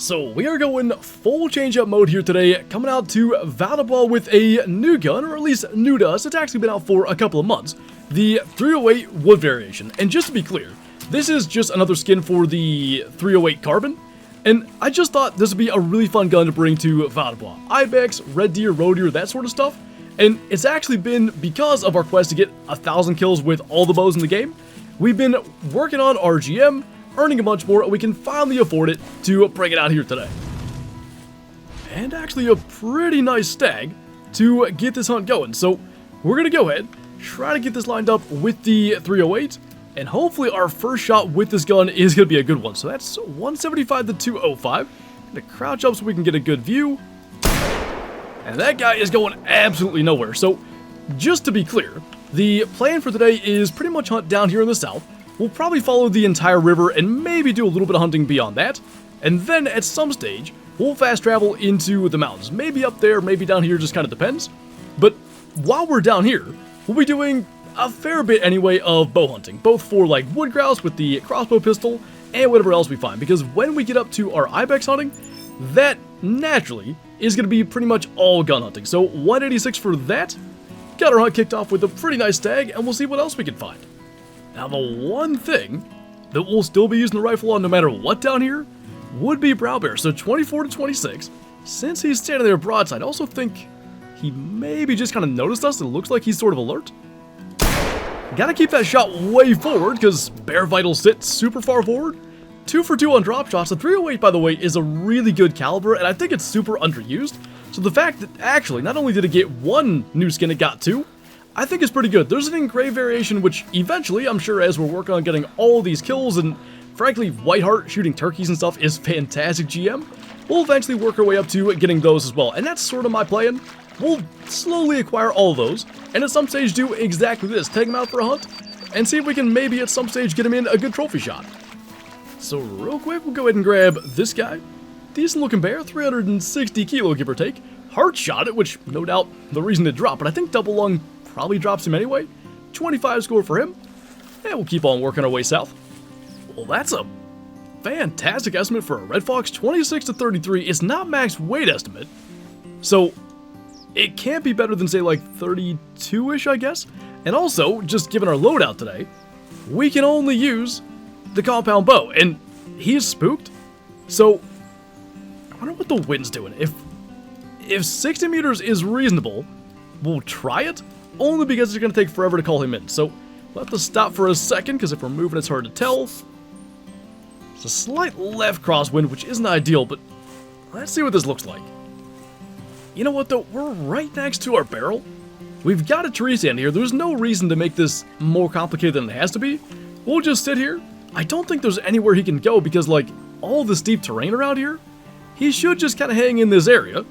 So we are going full change-up mode here today, coming out to Val-des-Bois with a new gun, or at least new to us. It's actually been out for a couple of months. The 308 wood variation. And just to be clear, this is just another skin for the 308 carbon. And I just thought this would be a really fun gun to bring to Val-des-Bois. Ibex, red deer, roe deer, that sort of stuff. And it's actually been because of our quest to get 1,000 kills with all the bows in the game. We've been working on our GM, earning a bunch more, and we can finally afford it to bring it out here today. And actually a pretty nice stag to get this hunt going. So we're going to go ahead, try to get this lined up with the 308, and hopefully our first shot with this gun is going to be a good one. So that's 175 to 205. Going to crouch up so we can get a good view. And that guy is going absolutely nowhere. So just to be clear, the plan for today is pretty much hunt down here in the south. We'll probably follow the entire river and maybe do a little bit of hunting beyond that. And then at some stage, we'll fast travel into the mountains. Maybe up there, maybe down here, just kind of depends. But while we're down here, we'll be doing a fair bit anyway of bow hunting. Both for like wood grouse with the crossbow pistol and whatever else we find. Because when we get up to our ibex hunting, that naturally is going to be pretty much all gun hunting. So 186 for that. Got our hunt kicked off with a pretty nice stag, and we'll see what else we can find. Now, the one thing that we'll still be using the rifle on no matter what down here would be brow bear. So 24 to 26. Since he's standing there broadside, I also think he maybe just kind of noticed us. It looks like he's sort of alert. Gotta keep that shot way forward because bear vitals sit super far forward. 2 for 2 on drop shots. The 308, by the way, is a really good caliber, and I think it's super underused. So the fact that actually, not only did it get one new skin, it got 2. I think it's pretty good. There's an engraved variation, which eventually, I'm sure as we're working on getting all these kills, and frankly, Whiteheart shooting turkeys and stuff is fantastic GM, we'll eventually work our way up to getting those as well. And that's sort of my plan. We'll slowly acquire all of those, and at some stage do exactly this. Take them out for a hunt, and see if we can maybe at some stage get them in a good trophy shot. So real quick, we'll go ahead and grab this guy. Decent looking bear, 360 kilo give or take. Heart shot it, which no doubt the reason it dropped, but I think double lung probably drops him anyway. 25 score for him. And we'll keep on working our way south. Well, that's a fantastic estimate for a red fox. 26 to 33 is not max weight estimate. So it can't be better than say like 32-ish, I guess. And also, just given our loadout today, we can only use the compound bow. And he's spooked. So I wonder what the wind's doing. If 60 meters is reasonable, we'll try it. Only because it's going to take forever to call him in. So we'll have to stop for a second, because if we're moving, it's hard to tell. It's a slight left crosswind, which isn't ideal, but let's see what this looks like. You know what, though? We're right next to our barrel. We've got a tree stand here. There's no reason to make this more complicated than it has to be. We'll just sit here. I don't think there's anywhere he can go, because, like, all the steep terrain around here, he should just kind of hang in this area.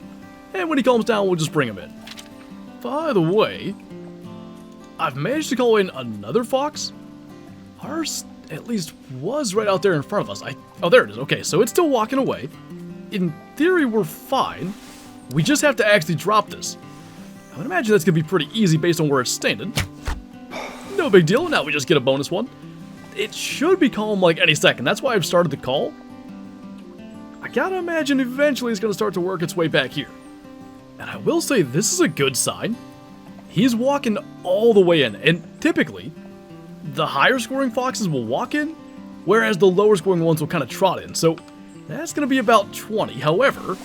And when he calms down, we'll just bring him in. By the way, I've managed to call in another fox. Ours, at least, was right out there in front of us. Oh, there it is. Okay, so it's still walking away. In theory, we're fine. We just have to actually drop this. I would imagine that's going to be pretty easy based on where it's standing. No big deal. Now we just get a bonus one. It should be calm like any second. That's why I've started the call. I gotta imagine eventually it's going to start to work its way back here. And I will say this is a good sign. He's walking all the way in, and typically, the higher scoring foxes will walk in, whereas the lower scoring ones will kind of trot in. So that's going to be about 20. However,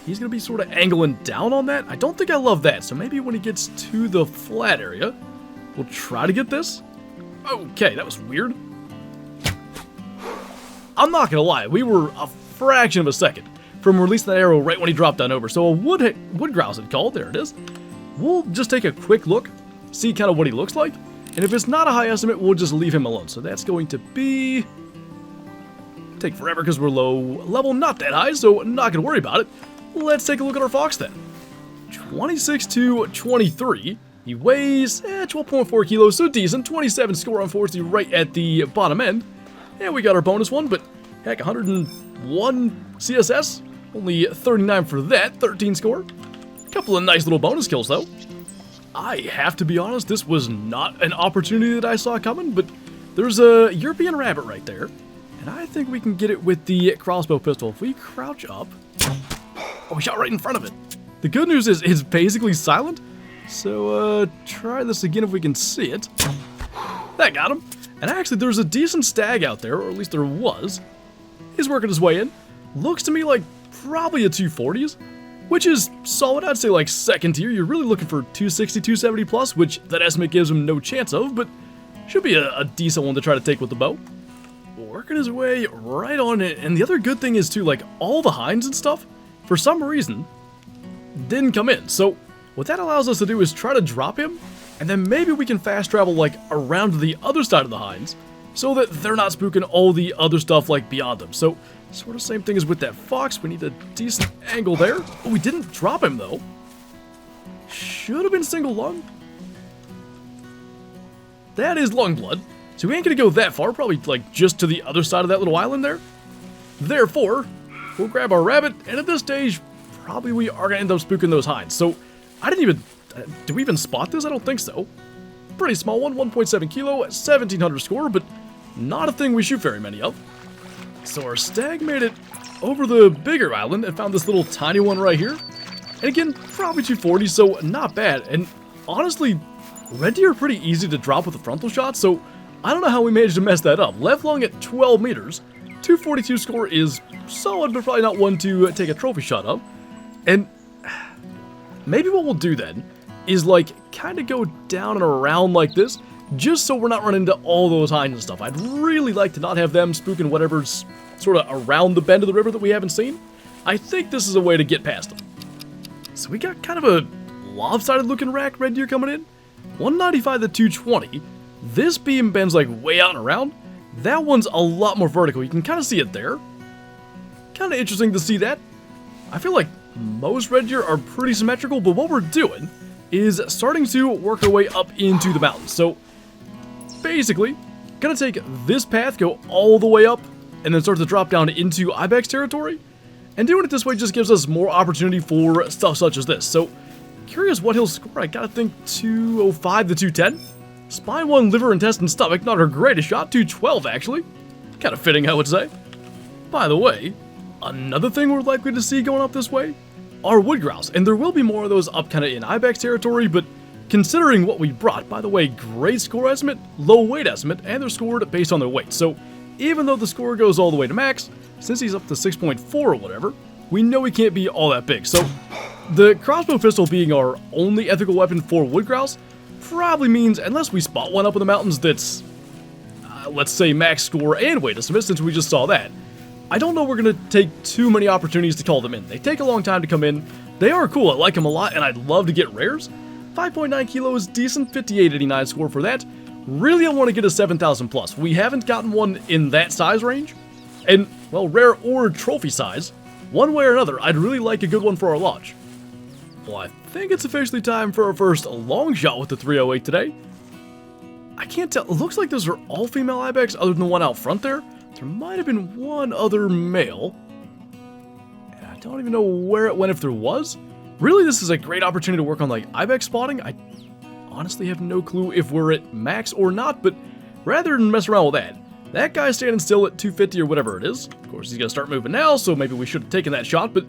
he's going to be sort of angling down on that. I don't think I love that, so maybe when he gets to the flat area, we'll try to get this. Okay, that was weird. I'm not going to lie, we were a fraction of a second from releasing that arrow right when he dropped down over. So a wood grouse had called. There it is. We'll just take a quick look, see kind of what he looks like, and if it's not a high estimate, we'll just leave him alone. So that's going to be... take forever because we're low level, not that high, so not going to worry about it. Let's take a look at our fox then. 26 to 23. He weighs 12.4 kilos, so decent. 27 score, unfortunately, right at the bottom end. And we got our bonus one, but heck, 101 CSS. Only 39 for that, 13 score. Couple of nice little bonus kills, though. I have to be honest, this was not an opportunity that I saw coming, but there's a European rabbit right there. And I think we can get it with the crossbow pistol. If we crouch up... Oh, we shot right in front of it. The good news is it's basically silent. So, try this again if we can see it. That got him. And actually, there's a decent stag out there, or at least there was. He's working his way in. Looks to me like probably a 240s, which is solid. I'd say like second tier. You're really looking for 260, 270 plus, which that estimate gives him no chance of, but should be a decent one to try to take with the bow. Working his way right on it. And the other good thing is too, like all the hinds and stuff, for some reason, didn't come in. So what that allows us to do is try to drop him, and then maybe we can fast travel like around to the other side of the hinds, so that they're not spooking all the other stuff like beyond them. So sort of same thing as with that fox. We need a decent angle there. Oh, we didn't drop him though. Should have been single lung. That is lung blood. So we ain't gonna go that far, probably like just to the other side of that little island there. Therefore, we'll grab our rabbit, and at this stage, probably we are gonna end up spooking those hinds. So I didn't even, did we even spot this? I don't think so. Pretty small one, 1.7 kilo, 1700 score, but not a thing we shoot very many of. So our stag made it over the bigger island and found this little tiny one right here. And again, probably 240, so not bad. And honestly, red deer are pretty easy to drop with a frontal shot, so I don't know how we managed to mess that up. Left lung at 12 meters, 242 score is solid, but probably not one to take a trophy shot of. And maybe what we'll do then is like kind of go down and around like this, just so we're not running into all those hinds and stuff. I'd really like to not have them spooking whatever's sort of around the bend of the river that we haven't seen. I think this is a way to get past them. So we got kind of a lopsided looking rack red deer coming in. 195 to 220. This beam bends like way out and around. That one's a lot more vertical. You can kind of see it there. Kind of interesting to see that. I feel like most red deer are pretty symmetrical, but what we're doing is starting to work our way up into the mountains. So basically, gonna take this path, go all the way up, and then start to drop down into Ibex territory. And doing it this way just gives us more opportunity for stuff such as this. So, curious what he'll score. I gotta think 205 to 210. Spine 1, liver, intestine, stomach. Not her greatest shot. 212, actually. Kind of fitting, I would say. By the way, another thing we're likely to see going up this way are wood grouse. And there will be more of those up kind of in Ibex territory, but considering what we brought, by the way, great score estimate, low weight estimate, and they're scored based on their weight. So even though the score goes all the way to max, since he's up to 6.4 or whatever, we know he can't be all that big. So the crossbow pistol being our only ethical weapon for wood grouse probably means, unless we spot one up in the mountains that's, let's say, max score and weight estimate, since we just saw that, I don't know we're going to take too many opportunities to call them in. They take a long time to come in. They are cool. I like them a lot, and I'd love to get rares. 5.9 kilos, decent, 5889 score for that. Really, I want to get a 7,000 plus. We haven't gotten one in that size range. And, well, rare or trophy size. One way or another, I'd really like a good one for our lodge. Well, I think it's officially time for our first long shot with the 308 today. I can't tell. It looks like those are all female ibex other than the one out front there. There might have been one other male. And I don't even know where it went if there was. Really, this is a great opportunity to work on, like, ibex spotting. I honestly have no clue if we're at max or not, but rather than mess around with that guy's standing still at 250 or whatever it is. Of course, he's going to start moving now, so maybe we should have taken that shot, but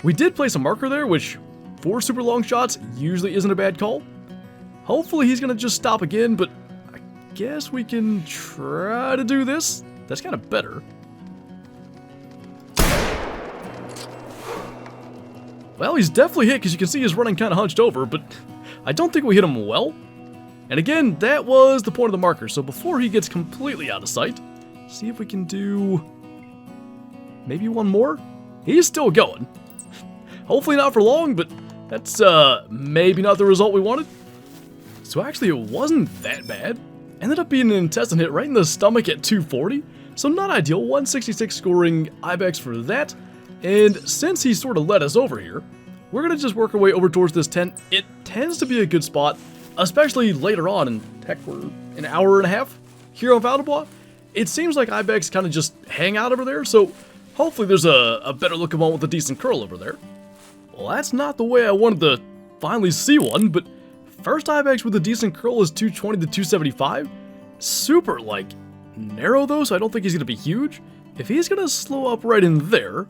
we did place a marker there, which for super long shots usually isn't a bad call. Hopefully he's going to just stop again, but I guess we can try to do this. That's kind of better. Well, he's definitely hit because you can see he's running kind of hunched over, but I don't think we hit him well. And again, that was the point of the marker, so before he gets completely out of sight, see if we can do maybe one more? He's still going. Hopefully not for long, but that's maybe not the result we wanted. So actually it wasn't that bad. Ended up being an intestine hit right in the stomach at 240, so not ideal. 166 scoring ibex for that. And since he sort of led us over here, we're going to just work our way over towards this tent. It tends to be a good spot, especially later on, and heck, we're an hour and a half here on Val-des-Bois. It seems like ibex kind of just hang out over there, so hopefully there's a better looking one with a decent curl over there. Well, that's not the way I wanted to finally see one, but first ibex with a decent curl is 220 to 275. Super, like, narrow though, so I don't think he's going to be huge. if he's gonna slow up right in there,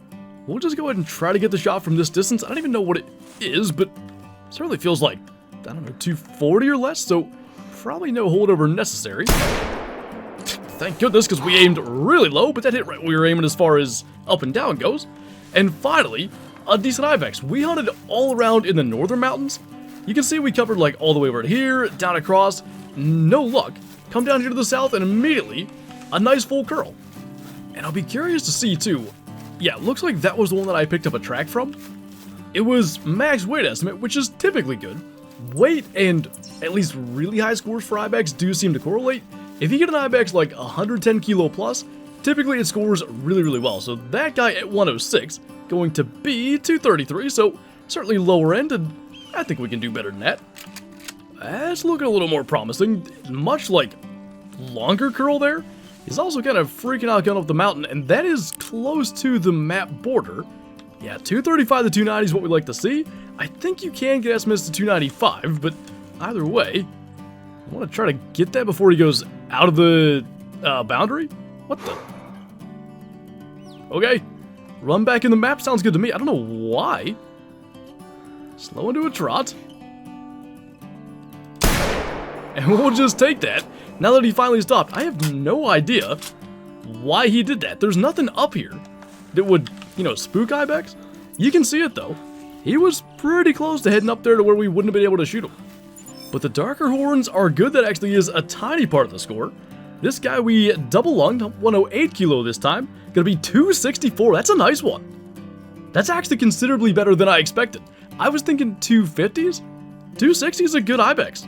we'll just go ahead and try to get the shot from this distance. I don't even know what it is, but it certainly feels like, I don't know, 240 or less, so probably no holdover necessary. Thank goodness, because we aimed really low, but that hit right when we were aiming as far as up and down goes. And finally, a decent Ibex. We hunted all around in the northern mountains. You can see we covered like all the way over here, down across, no luck. Come down here to the south and immediately a nice full curl. And I'll be curious to see too. Yeah, looks like that was the one that I picked up a track from. It was max weight estimate, which is typically good. Weight and at least really high scores for Ibex do seem to correlate. If you get an Ibex like 110 kilo plus, typically it scores really, really well. So that guy at 106, going to be 233, so certainly lower end, and I think we can do better than that. That's looking a little more promising. Much like longer curl there, he's also kind of freaking out going up the mountain, and that is close to the map border. Yeah, 235 to 290 is what we like to see. I think you can get estimates to 295, but either way, I want to try to get that before he goes out of the boundary. What the? Okay, run back in the map sounds good to me. I don't know why. Slow into a trot. And we'll just take that. Now that he finally stopped, I have no idea why he did that. There's nothing up here that would, you know, spook Ibex. You can see it though. He was pretty close to heading up there to where we wouldn't have been able to shoot him. But the darker horns are good. That actually is a tiny part of the score. This guy we double lunged, 108 kilo this time. Gonna be 264. That's a nice one. That's actually considerably better than I expected. I was thinking 250s. 260 is a good Ibex.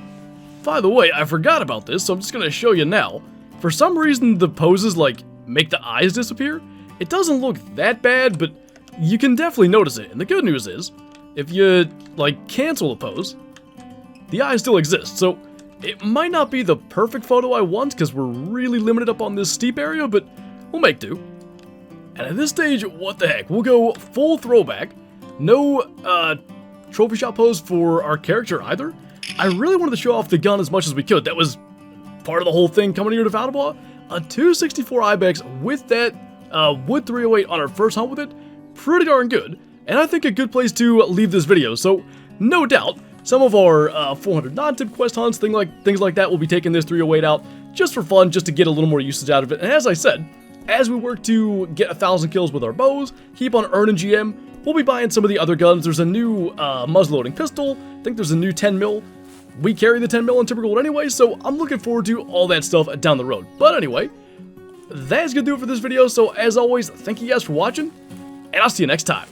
By the way, I forgot about this, so I'm just gonna show you now. For some reason, the poses like make the eyes disappear. It doesn't look that bad, but you can definitely notice it. And the good news is, if you like cancel a pose, the eye still exists. So it might not be the perfect photo I want because we're really limited up on this steep area, but we'll make do. And at this stage, what the heck? We'll go full throwback. No trophy shot pose for our character either. I really wanted to show off the gun as much as we could. That was part of the whole thing coming here to Val-Des-Bois. A 264 Ibex with that wood 308 on our first hunt with it. Pretty darn good. And I think a good place to leave this video. So no doubt, some of our 400 non-tip quest hunts, things like that, will be taking this 308 out just for fun, just to get a little more usage out of it. And as I said, as we work to get 1,000 kills with our bows, keep on earning GM, we'll be buying some of the other guns. There's a new muzzleloading pistol. I think there's a new 10 mil. We carry the 10 mil in typical gold anyway, so I'm looking forward to all that stuff down the road. But anyway, that's gonna do it for this video. So as always, thank you guys for watching, and I'll see you next time.